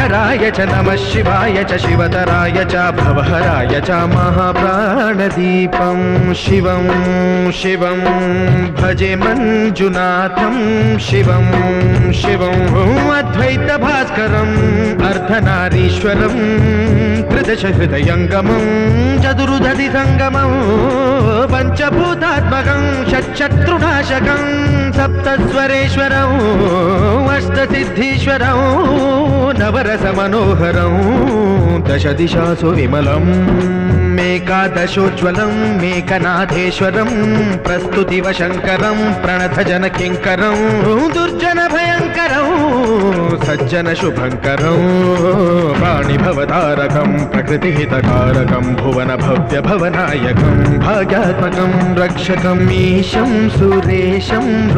शङ्कराय च नमः शिवाय च शिवतराय च भवहराय च महाप्राणदीपं शिवं शिवं भजे मञ्जुनाथं शिवं शिवं अद्वैतभास्करम् अर्धनारीश्वरं त्रिदशहृदयङ्गमं चतुर्दधिसङ्गमं पञ्चभूतात्मकं षट्शत्रुनाशकं सप्तस्वरेश्वरं अष्टसिद्धीश्वरं नवरसमनोहरं दशदिशासु विमलं मेकादशोज्ज्वलं मेकनाथेश्वरं प्रस्तुतिव शङ्करं प्रणतजनकिङ्करं दुर्जनभयङ्करं सज्जनशुभङ्करं वाणिभवतारकं प्रकृतिहितकारकं भुवनभव्यभवनायकं भाग्यात्मकं रक्षकम् ईशं सुरेशं